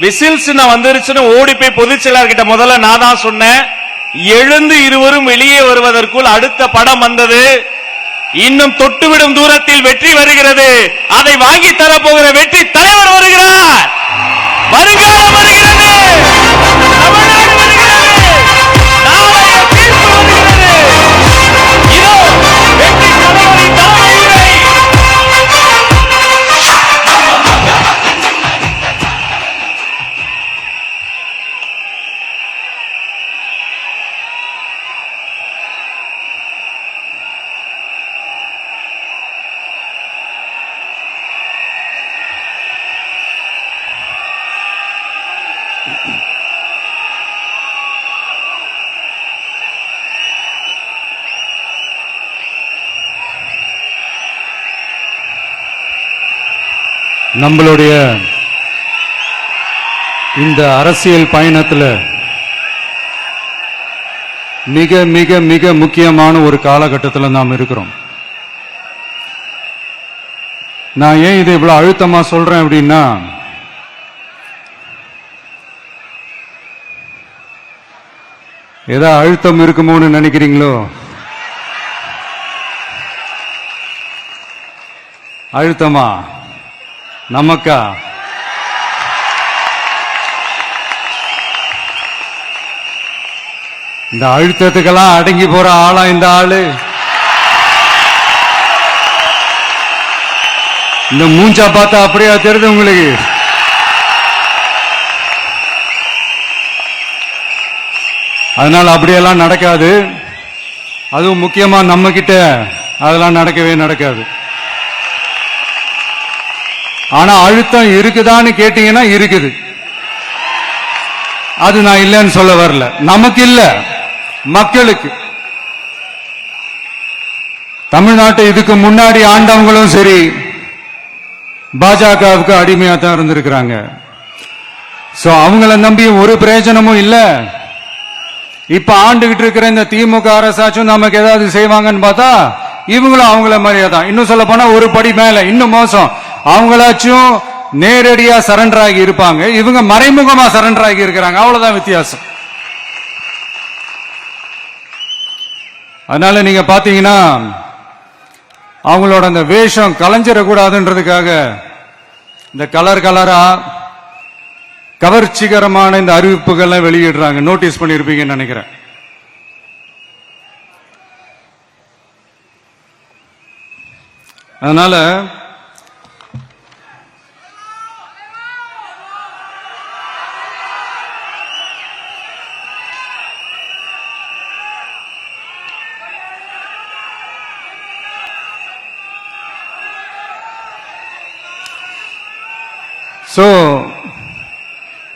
Whistles வந்துருச்சுன்னு ஓடி போய் பொதுச் செயலாளர்கிட்ட முதல்ல நான் தான் சொன்னேன். எழுந்து இருவரும் வெளியே வருவதற்குள் அடுத்த படம் வந்தது. இன்னும் தொட்டுவிடும் தூரத்தில் வெற்றி வருகிறது. அதை வாங்கி தரப்போகிற வெற்றி தலைவர் வருகிறார். வருகாலம் வருகிறது. தமிழ்நாடு வருகிறது. நாளைய தீர்ப்பு வருகிறது. இதோ வெற்றி தலைவரின் தலைமை. நம்மளுடைய இந்த அரசியல் பயணத்தில் மிக மிக மிக முக்கியமான ஒரு காலகட்டத்தில் நாம் இருக்கிறோம். நான் ஏன் இதை இவ்வளவு அழுத்தமா சொல்றேன் அப்படின்னா, ஏதோ அழுத்தம் இருக்குமோன்னு நினைக்கிறீங்களோ? அழுத்தமா நமக்கா? இந்த அழுத்தத்துக்கெல்லாம் அடங்கி போற ஆளா இந்த ஆளு? இந்த மூஞ்சா பார்த்தா அப்படியா தெரியுது உங்களுக்கு? அதனால அப்படியெல்லாம் நடக்காது. அதுவும் முக்கியமா நம்ம கிட்ட அதெல்லாம் நடக்கவே நடக்காது. ஆனா அழுத்தம் இருக்குதான்னு கேட்டீங்கன்னா இருக்குது. அது நான் இல்லைன்னு சொல்ல வரல. நமக்கு இல்ல, மக்களுக்கு. தமிழ்நாட்டை இதுக்கு முன்னாடி ஆண்டவங்களும் சரி பாஜகவுக்கு அடிமையா தான் இருந்திருக்கிறாங்க. சோ அவங்கள நம்பி ஒரு பிரயோஜனமும் இல்ல. இப்ப ஆண்டுகிட்டு இருக்கிற இந்த திமுக அரசாச்சும் நமக்கு ஏதாவது செய்வாங்கன்னு பார்த்தா இவங்களும் அவங்கள மாதிரியே தான். இன்னும் சொல்ல போனா ஒரு படி மேல, இன்னும் மோசம். அவங்களாச்சும் நேரடியா சரண்டர் ஆகி இருப்பாங்க, இவங்க மறைமுகமா சரண்டர் ஆகி இருக்கிறாங்க. அவ்வளவுதான் வித்தியாசம். அதனால நீங்க பாத்தீங்கன்னா அவங்களோட அந்த வேஷம் கலைஞ்சிடக்கூடாதுன்றதுக்காக இந்த கலர் கலரா கவர்ச்சிகரமான இந்த அறிவிப்புகள் வெளியிடுறாங்க. நோட்டீஸ் பண்ணிருப்பீங்கன்னு நினைக்கிறேன். அதனால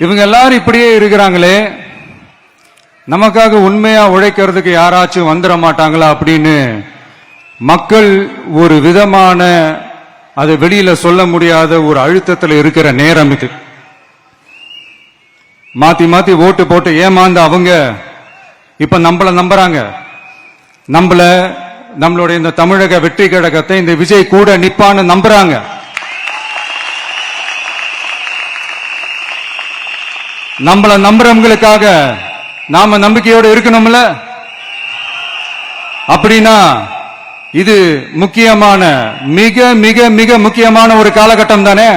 இவங்க எல்லாரும் இப்படியே இருக்கிறாங்களே, நமக்காக உண்மையா உழைக்கிறதுக்கு யாராச்சும் வந்துட மாட்டாங்களா அப்படின்னு மக்கள் ஒரு விதமான அதை வெளியில சொல்ல முடியாத ஒரு அழுத்தத்தில் இருக்கிற நேரம் இது. மாத்தி மாத்தி ஓட்டு போட்டு ஏமாந்த அவங்க இப்ப நம்மள நம்புறாங்க. நம்மளுடைய இந்த தமிழக வெற்றி கழகத்தை இந்த விஜய் கூட நிப்பான்னு நம்புறாங்க. நம்மள நம்புறவங்களுக்காக நாம நம்பிக்கையோடு இருக்கணும்ல. அப்படின்னா இது முக்கியமான, மிக மிக மிக முக்கியமான ஒரு காலகட்டம் தானே.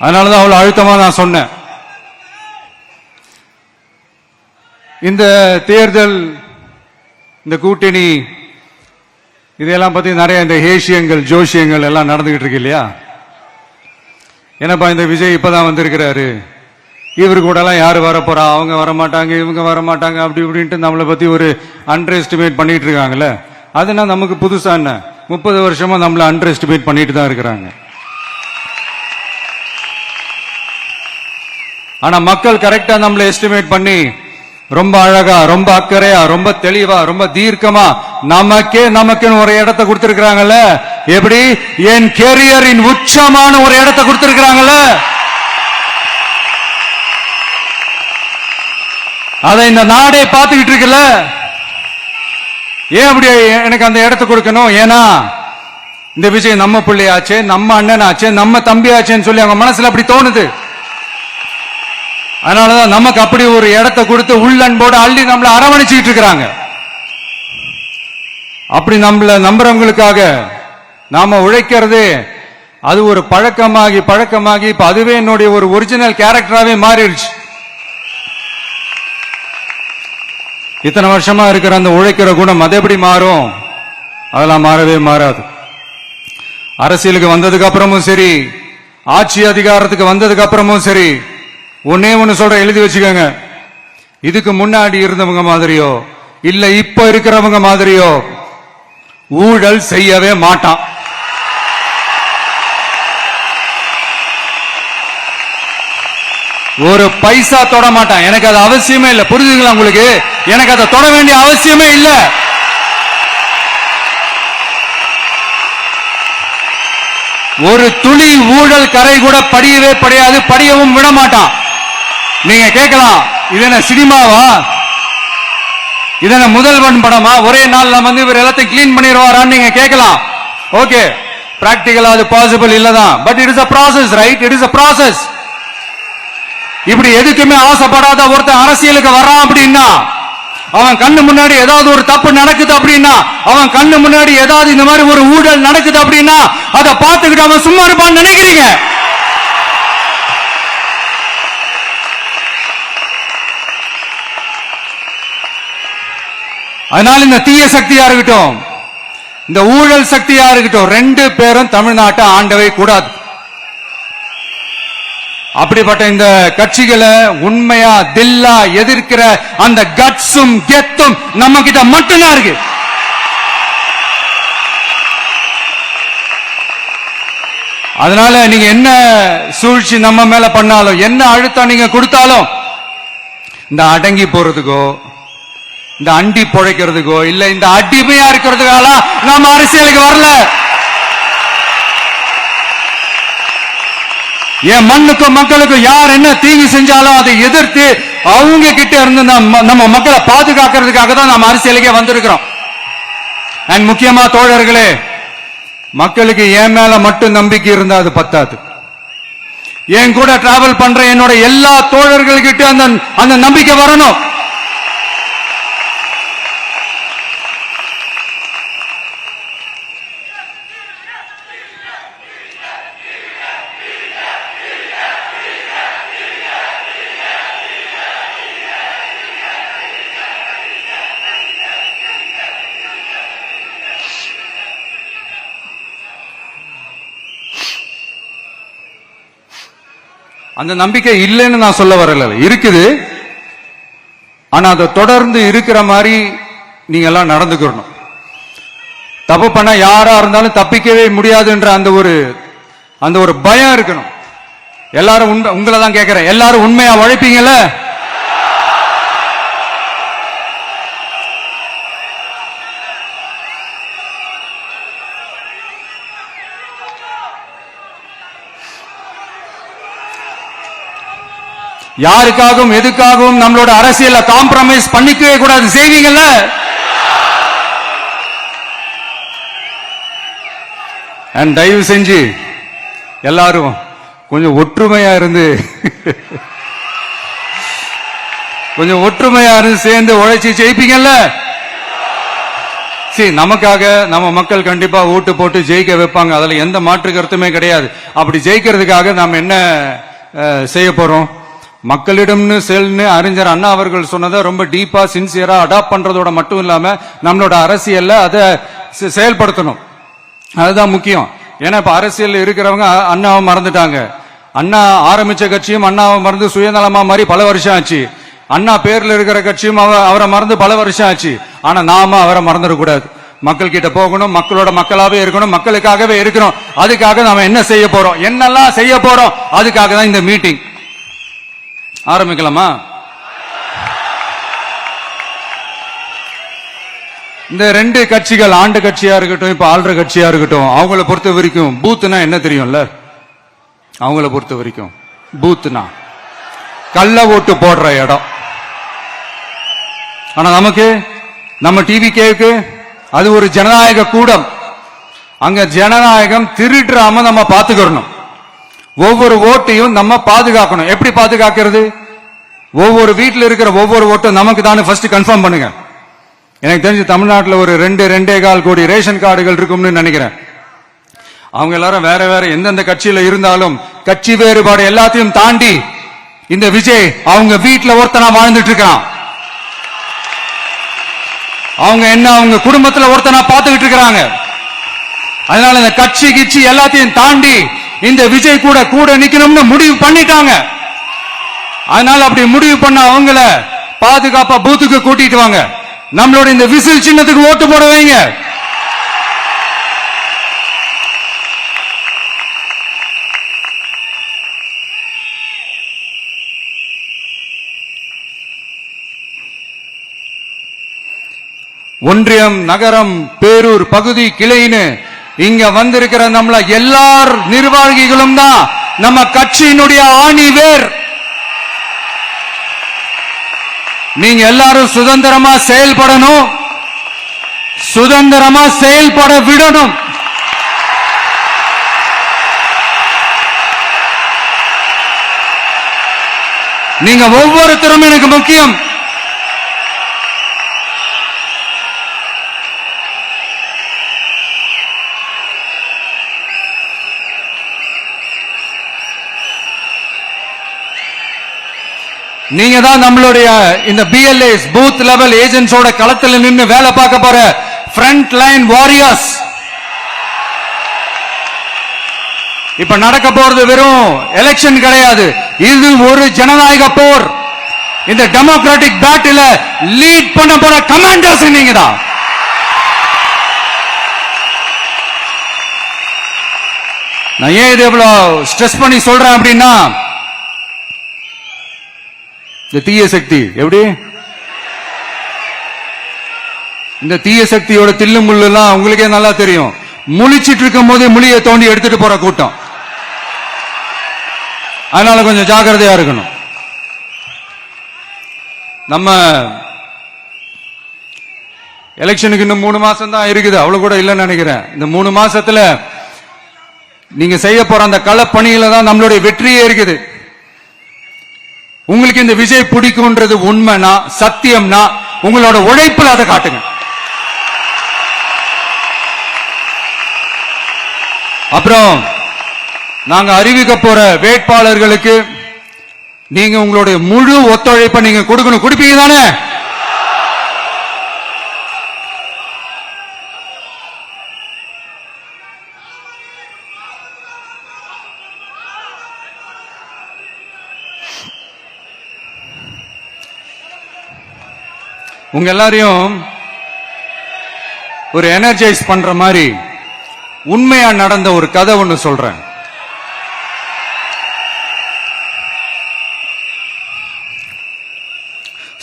அதனாலதான் அவ்வளவு அழுத்தமா நான் சொன்னேன். இந்த தேர்தல், இந்த கூட்டணி, இதெல்லாம் பத்தி நிறைய இந்த ஹேஷியங்கள் ஜோஷியங்கள் எல்லாம் நடந்துகிட்டு இருக்கு இல்லையா? என்னப்பா இந்த விஜய் இப்பதான் வந்திருக்கிறாரு, இவரு கூட எல்லாம் யாரு வர போறா, அவங்க வரமாட்டாங்க, இவங்க வரமாட்டாங்க, அப்படி இப்படின்ட்டு நம்மளை பத்தி ஒரு அண்டர் எஸ்டிமேட் பண்ணிட்டு இருக்காங்கல்ல. அதுனா நமக்கு புதுசா என்ன? 30 வருஷமா நம்மள அண்டர் எஸ்டிமேட் பண்ணிட்டு தான் இருக்கிறாங்க. ஆனா மக்கள் கரெக்டா நம்மள எஸ்டிமேட் பண்ணி ரொம்ப அழகா, ரொம்ப அக்கறையா, ரொம்ப தெளிவா, ரொம்ப தீர்க்கமா நமக்குன்னு ஒரு இடத்தை கொடுத்திருக்கிறாங்கல்ல. எப்படி? என் கேரியரின் உச்சமான ஒரு இடத்தை கொடுத்திருக்கிறாங்கல்ல. அதை இந்த நாடே பார்த்துக்கிட்டு இருக்குல்ல. ஏன் அப்படி எனக்கு அந்த இடத்தை கொடுக்கணும்? ஏன்னா இந்த விஜய் நம்ம பிள்ளையாச்சே, நம்ம அண்ணனாச்சே, நம்ம தம்பியாச்சேன்னு சொல்லி அவங்க மனசுல அப்படி தோணுது. அதனாலதான் நமக்கு அப்படி ஒரு இடத்தை கொடுத்து உள்ளன்போடு அள்ளி நம்மள அரவணைச்சுக்கிட்டு இருக்கிறாங்க. அப்படி நம்மள நம்புறவங்களுக்காக நாம உழைக்கிறது அது ஒரு பழக்கமாகி இப்ப அதுவே என்னுடைய ஒரு ஒரிஜினல் கேரக்டராவே மாறிடுச்சு. இத்தனை வருஷமா இருக்கிற அந்த உழைக்கிற குணம் அது எப்படி மாறும்? அதெல்லாம் மாறவே மாறாது. அரசியலுக்கு வந்ததுக்கு அப்புறமும் சரி, ஆட்சி அதிகாரத்துக்கு வந்ததுக்கு அப்புறமும் சரி, ஒன்னே ஒன்னு சொல்ற, எழுதி வச்சுக்கோங்க. இதுக்கு முன்னாடி இருந்தவங்க மாதிரியோ இல்ல இப்ப இருக்கிறவங்க மாதிரியோ ஊழல் செய்யவே மாட்டான். ஒரு பைசா தொட மாட்டான். எனக்கு அது அவசியமே இல்லை. புரிஞ்சுங்களா உங்களுக்கு? எனக்கு அதை தொட வேண்டிய அவசியமே இல்லை. ஒரு துளி ஊழல் கரை கூட படியவே படியாது, படியவும் விட மாட்டான். நீங்க கேட்கலாம், இது என்ன சினிமாவா? இது என்ன முதல்வன் படமா? ஒரே நாள்ல வந்து இவர் எல்லாத்தையும் கிளீன் பண்ணிடுவாரான்னு நீங்க கேட்கலாம். ஓகே, பிராக்டிகலா அது பாசிபிள் இல்லதான். But it is a process, right? It is a process. இப்படி எதுக்குமே ஆசைப்படாத ஒருத்தன் அரசியலுக்கு வர்றான் அப்படின்னா, அவன் கண்ணு முன்னாடி ஏதாவது ஒரு தப்பு நடக்குது அப்படின்னா, அவன் கண்ணு முன்னாடி ஏதாவது இந்த மாதிரி ஒரு ஊழல் நடக்குது அப்படின்னா, அதை பார்த்துக்கிட்டு அவன் சும்மா இருப்பான்னு நினைக்கிறீங்க? அதனால இந்த தீய சக்தியா இருக்கட்டும், இந்த ஊழல் சக்தியா இருக்கட்டும், ரெண்டு பேரும் தமிழ்நாட்டை ஆண்டவே கூடாது. அப்படிப்பட்ட இந்த கட்சிகளை உண்மையா தில்லா எதிர்க்கிற அந்த கட்ஸும் கெத்தும் நம்ம கிட்ட மட்டும்தான் இருக்கு. அதனால நீங்க என்ன சூழ்ச்சி நம்ம மேல பண்ணாலும், என்ன அழுத்தம் நீங்க கொடுத்தாலும், இந்த அடங்கி போறதுக்கோ, இந்த அண்டி பொழைக்கிறதுக்கோ, இல்ல இந்த அடிமையா இருக்கிறதுக்காக நாம அரசியலுக்கு வரல. என் மண்ணுக்கும் மக்களுக்கும் யார் என்ன தீங்கு செஞ்சாலும் அதை எதிர்த்து அவங்க கிட்ட இருந்து நம்ம மக்களை பாதுகாக்கிறதுக்காக தான் நம்ம அரசியலுக்கே வந்திருக்கிறோம். அண்ட் முக்கியமா தோழர்களே, மக்களுக்கு என் மேல மட்டும் நம்பிக்கை இருந்தா அது பத்தாது. என் கூட டிராவல் பண்ற என்னோட எல்லா தோழர்கள்கிட்ட அந்த நம்பிக்கை வரணும். அந்த நம்பிக்கை இல்லைன்னு நான் சொல்ல வரல, இருக்குது. ஆனா அதை தொடர்ந்து இருக்கிற மாதிரி நீங்க எல்லாம் நடந்துக்கணும். தப்பு பண்ண யாரா இருந்தாலும் தப்பிக்கவே முடியாதுன்ற அந்த ஒரு பயம் இருக்கணும். எல்லாரும் உங்களை தான் கேட்கிறேன், எல்லாரும் உண்மையா உழைப்பீங்கல்ல? யாருக்காகவும் எதுக்காகவும் நம்மளோட அரசியல காம்ப்ரமைஸ் பண்ணிக்கவே கூடாது. செய்வீங்கல்ல? தயவு செஞ்சு எல்லாரும் கொஞ்சம் ஒற்றுமையா இருந்து சேர்ந்து உழைச்சி ஜெயிப்பீங்கல்ல? சரி, நமக்காக நம்ம மக்கள் கண்டிப்பா ஓட்டு போட்டு ஜெயிக்க வைப்பாங்க, அதுல எந்த மாற்று கருத்துமே கிடையாது. அப்படி ஜெயிக்கிறதுக்காக நாம் என்ன செய்ய போறோம்? மக்களிடம்னு செல்னு அறிஞர் அண்ணா அவர்கள் சொன்னதை ரொம்ப டீப்பா சின்சியரா அடாப்ட் பண்றதோட மட்டும் இல்லாம நம்மளோட அரசியல்ல அதை செயல்படுத்தணும். அதுதான் முக்கியம். ஏன்னா இப்ப அரசியல் இருக்கிறவங்க அண்ணாவை மறந்துட்டாங்க. அண்ணா ஆரம்பிச்ச கட்சியும் அண்ணாவை மறந்து சுயநலமா மாதிரி பல வருஷம் ஆச்சு. அண்ணா பேர்ல இருக்கிற கட்சியும் அவரை மறந்து பல வருஷம் ஆச்சு. ஆனா நாம அவரை மறந்துடக்கூடாது. மக்கள் கிட்ட போகணும், மக்களோட மக்களாவே இருக்கணும், மக்களுக்காகவே இருக்கணும். அதுக்காக நாம என்ன செய்ய போறோம், என்னெல்லாம் செய்ய போறோம், அதுக்காக தான் இந்த மீட்டிங். ஆரம்பிக்கலாமா? இந்த ரெண்டு கட்சிகள், ஆண்டு கட்சியா இருக்கட்டும், இப்ப ஆள்ற கட்சியா இருக்கட்டும், அவங்கள பொறுத்த வரைக்கும் பூத்னா என்ன தெரியும்ல? அவங்கள பொறுத்த வரைக்கும் பூத்னா கள்ள ஓட்டு போடுற இடம். ஆனா நமக்கு, நம்ம டிவிகேக்கு அது ஒரு ஜனநாயக கூடம். அங்க ஜனநாயகம் திருடாம நம்ம பாத்துக்கணும். ஒவ்வொரு ஓட்டையும் நம்ம பாதுகாக்கணும். எப்படி பாதுகாக்கிறது? ஒவ்வொரு வீட்டில் இருக்கிற ஒவ்வொரு ஓட்டும் நமக்கு தானே ஃபர்ஸ்ட் கன்ஃபார்ம் பண்ணுங்க. எனக்கு தெரிஞ்சு தமிழ்நாட்டில் ஒரு 2.25 கோடி ரேஷன் கார்டுகள் இருக்கும்னு நினைக்கிறேன். அவங்க எல்லாரும் வேற வேற எந்தெந்த கட்சியில இருந்தாலும் கட்சி வேறுபாடு எல்லாத்தையும் தாண்டி இந்த விஜய் அவங்க வீட்டுல ஒருத்தனா வாழ்ந்துட்டு இருக்கான். அவங்க என்ன அவங்க குடும்பத்துல ஒருத்தனா பார்த்துக்கிட்டு இருக்கிறாங்க. அதனால இந்த கட்சி கிச்சி எல்லாத்தையும் தாண்டி இந்த விஜய் கூட கூட நிக்கணும்னு முடிவு பண்ணிட்டாங்க. அதனால அப்படி முடிவு பண்ண அவங்கள பாதுகாப்பா பூத்துக்கு கூட்டிட்டு வாங்க. நம்மளோட இந்த விசில் சின்னத்துக்கு ஓட்டு போட வைங்க. ஒன்றியம், நகரம், பேரூர் பகுதி கிளைன்னு இங்க வந்திருக்கிற நம்மள எல்லார் நிர்வாகிகளும் தான் நம்ம கட்சியினுடைய ஆணி வேர். நீங்க எல்லாரும் சுதந்திரமா செயல்படணும், சுதந்திரமா செயல்பட விடணும். நீங்க ஒவ்வொருத்தரும் எனக்கு முக்கியம். நீங்க தான் நம்மளுடைய இந்த BLAs பூத் லெவல் ஏஜென்ட்ஸோட களத்தில் நின்று வேலை பார்க்க போற ஃப்ரண்ட் லைன் வாரியர்ஸ். இப்ப நடக்க போறது வெறும் எலெக்ஷன் கிடையாது, இது ஒரு ஜனநாயக போர். இந்த டெமோக்ராட்டிக் பேட்டில லீட் பண்ண போற கமாண்டர்ஸ் நீங்க தான். நான் ஏன் இது எவ்வளவு ஸ்ட்ரெஸ் பண்ணி சொல்றேன் அப்படின்னா, இந்த தீய சக்தி எப்படி இந்த தீய சக்தியோட தில்லு முள்ளு எல்லாம் உங்களுக்கே நல்லா தெரியும். முழிச்சிட்டு இருக்கும் போதே முழியை தோண்டி எடுத்துட்டு போற கூட்டம். அதனால கொஞ்சம் ஜாக்கிரதையா இருக்கணும். நம்ம எலெக்ஷனுக்கு இன்னும் 3 மாசம் தான் இருக்குது, அவ்வளவு கூட இல்லைன்னு நினைக்கிறேன். இந்த 3 மாசத்துல நீங்க செய்ய போற அந்த களப்பணியில தான் நம்மளுடைய வெற்றியே இருக்குது. உங்களுக்கு இந்த விஜய் பிடிக்கும்ன்றது உண்மைனா, சத்தியம்னா உங்களோட உழைப்புல அதை காட்டுங்க. அப்புறம் நாங்க அறிவிக்க போற வேட்பாளர்களுக்கு நீங்க உங்களுடைய முழு ஒத்துழைப்பை நீங்க கொடுக்கணும். கொடுப்பீங்க தானே? உங்க எல்லாரையும் ஒரு எனர்ஜைஸ் பண்ற மாதிரி உண்மையா நடந்த ஒரு கதை ஒன்னு சொல்றேன்.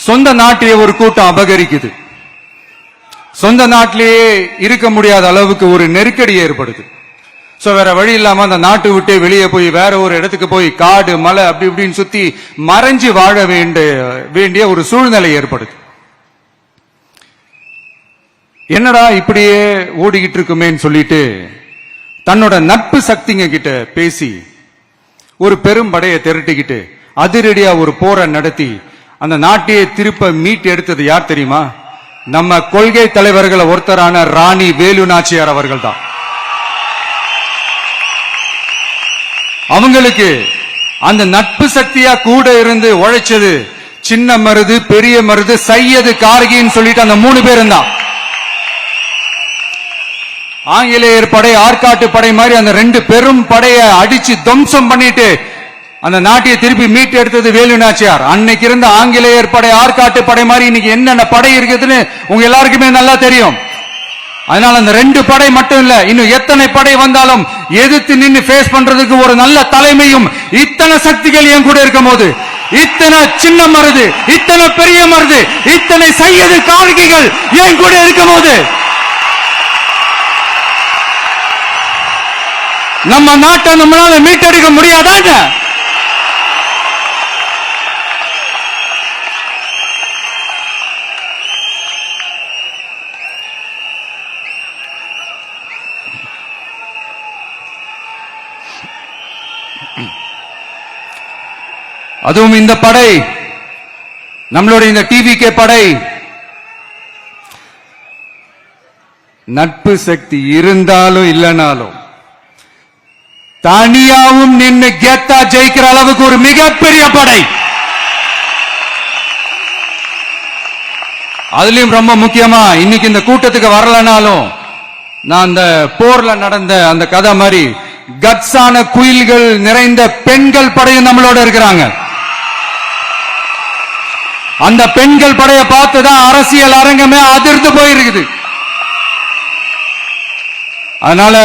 சொந்த நாட்டிலே ஒரு கூட்டம் அபகரிக்குது. சொந்த நாட்டிலேயே இருக்க முடியாத அளவுக்கு ஒரு நெருக்கடி ஏற்படுது. சோ வேற வழி இல்லாம அந்த நாட்டை விட்டு வெளியே போய் வேற ஒரு இடத்துக்கு போய் காடு மலை அப்படி இப்படின்னு சுத்தி மறைஞ்சு வாழ வேண்டிய ஒரு சூழ்நிலை ஏற்படுது. என்னடா இப்படியே ஓடிக்கிட்டு இருக்குமேன்னு சொல்லிட்டு தன்னோட நட்பு சக்திங்க கிட்ட பேசி ஒரு பெரும் படையை திரட்டிக்கிட்டு அதிரடியா ஒரு போரை நடத்தி அந்த நாட்டையே திருப்ப மீட் எடுத்தது யார் தெரியுமா? நம்ம கொள்கை தலைவர்களை ஒருத்தரான ராணி வேலு நாச்சியார் அவர்கள் தான். அவங்களுக்கு அந்த நட்பு சக்தியா கூட இருந்து உழைச்சது சின்ன மருது, பெரிய மருது, சையது, கார்கின்னு சொல்லிட்டு அந்த 3 பேரும் தான். ஆங்கிலேயர் படை, ஆற்காட்டு படை மாதிரி அந்த 2 பெரும் படையை அடிச்சு துவம்சம் பண்ணிட்டு அந்த நாட்டியை திருப்பி மீட்டு எடுத்தது வேலு நாச்சியார். அன்னைக்கு இருந்த ஆங்கிலேயர் படை, ஆற்காட்டு படை மாதிரி இன்னைக்கு என்னென்ன படை இருக்குதுன்னு உங்க எல்லாருக்குமே நல்லா தெரியும். அதனால அந்த 2 படை மட்டும் இல்ல, இன்னும் எத்தனை படை வந்தாலும் எதிர்த்து நின்று ஃபேஸ் பண்றதுக்கு ஒரு நல்ல தலைமையும் இத்தனை சக்திகள் என் கூட இருக்கும் போது, இத்தனை சின்ன மருது, இத்தனை பெரிய மருது, இத்தனை சையது, கார்கிகள் என் கூட இருக்கும் போது நம்ம நாட்டை நம்மளால மீட்டெடுக்க முடியாதாங்க? அதுவும் இந்த படை நம்மளுடைய இந்த டிவிகே படை நட்பு சக்தி இருந்தாலும் இல்லனாலும் தனியாவும் நின்னு கெத்தா ஜெயிக்கிற அளவுக்கு ஒரு மிகப்பெரிய படை. அதுலயும் ரொம்ப முக்கியமா இன்னைக்கு இந்த கூட்டத்துக்கு வரலனாலும் நான் அந்த போர்ல நடந்த அந்த கதை மாதிரி கட்ஸான குயில்கள் நிறைந்த பெண்கள் படையும் நம்மளோட இருக்கிறாங்க. அந்த பெண்கள் படையை பார்த்துதான் அரசியல் அரங்கமே அதிர்ந்து போயிருக்குது. அதனால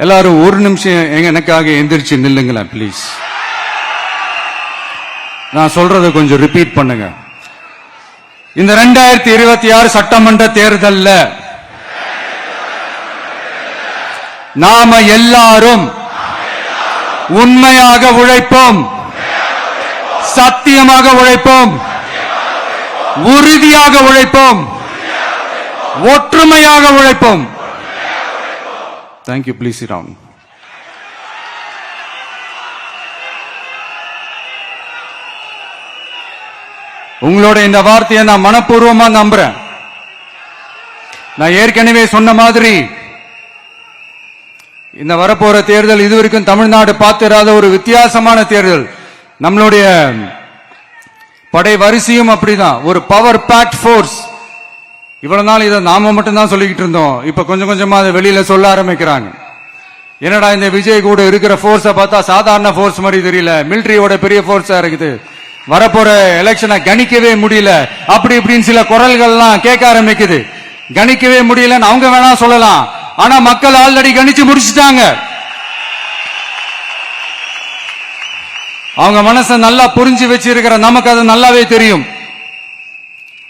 எல்லாரும் ஒரு நிமிஷம் எனக்காக எந்திரிச்சு நில்லுங்களேன் ப்ளீஸ். நான் சொல்றதை கொஞ்சம் ரிப்பீட் பண்ணுங்க. இந்த 2026 சட்டமன்ற தேர்தல்ல நாம எல்லாரும் உண்மையாக உழைப்போம், சத்தியமாக உழைப்போம், உறுதியாக உழைப்போம், ஒற்றுமையாக உழைப்போம். தேங்க்யூ. Please sit down. உங்களோட இந்த வார்த்தையை நான் மனப்பூர்வமா நம்புறேன். நான் ஏற்கனவே சொன்ன மாதிரி இந்த வரப்போற தேர்தல் இதுவரைக்கும் தமிழ்நாடு பார்த்திராத ஒரு வித்தியாசமான தேர்தல். நம்மளுடைய படை வரிசையும் அப்படிதான், ஒரு பவர் பேக்ட் ஃபோர்ஸ். இவ்வளவு நாள் இதை நாம மட்டும்தான் சொல்லிக்கிட்டு இருந்தோம். இப்ப கொஞ்சம் கொஞ்சமா அதை வெளியில சொல்ல ஆரம்பிக்கிறாங்க. என்னடா இந்த விஜய் கூட இருக்கிற போர்ஸை பார்த்தா சாதாரண போர்ஸ் மாதிரி தெரியல, மிலிட்டரியோட பெரிய போர்ஸா இருக்குது, வரப்போற எலெக்ஷனை கணிக்கவே முடியல, அப்படி இப்படின்னு சில குரல்கள்லாம் கேட்க ஆரம்பிக்குது. கணிக்கவே முடியலன்னு அவங்க வேணா சொல்லலாம், ஆனா மக்கள் ஆல்ரெடி கணிச்சு முடிச்சுட்டாங்க. அவங்க மனசை நல்லா புரிஞ்சு வச்சிருக்கிற நமக்கு அது நல்லாவே தெரியும்.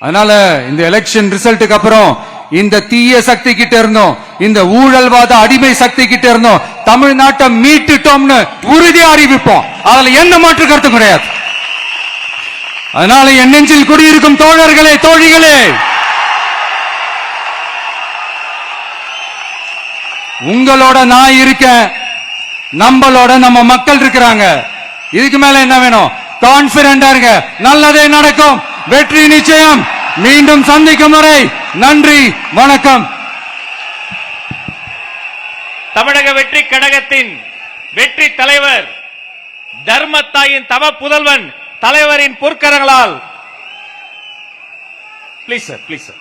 அதனால இந்த எலெக்ஷன் ரிசல்ட்டுக்கு அப்புறம் இந்த தீய சக்தி கிட்ட இருந்தோம், இந்த ஊழல்வாத அடிமை சக்தி கிட்ட இருந்தோம் தமிழ்நாட்டை மீட்டுட்டோம்னு உறுதியா அறிவிப்போம். அதுல எந்த மாற்று கருத்து கிடையாது. அதனால என் நெஞ்சில் குடியிருக்கும் தோழர்களே, தோழிகளே, உங்களோட நான் இருக்கேன், நம்மளோட நம்ம மக்கள் இருக்கிறாங்க. இதுக்கு மேல என்ன வேணும்? கான்பிடண்டா இருங்க, நல்லதே நடக்கும், வெற்றி நிச்சயம். மீண்டும் சந்திக்கும் வரை நன்றி, வணக்கம். தமிழக வெற்றி கழகத்தின் வெற்றி தலைவர், தர்மத்தாயின் தவ புதல்வன், தலைவரின் பொற்கரங்களால் ப்ளீஸ் சார், ப்ளீஸ் சார்.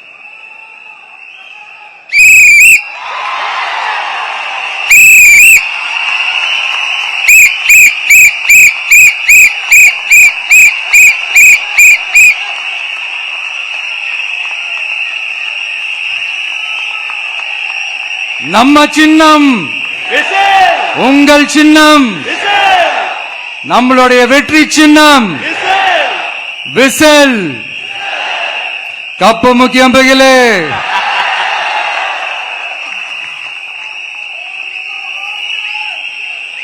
நம்ம சின்னம் உங்கள் சின்னம், நம்மளுடைய வெற்றி சின்னம் விசில். கப்பு முக்கியம் பகிலே.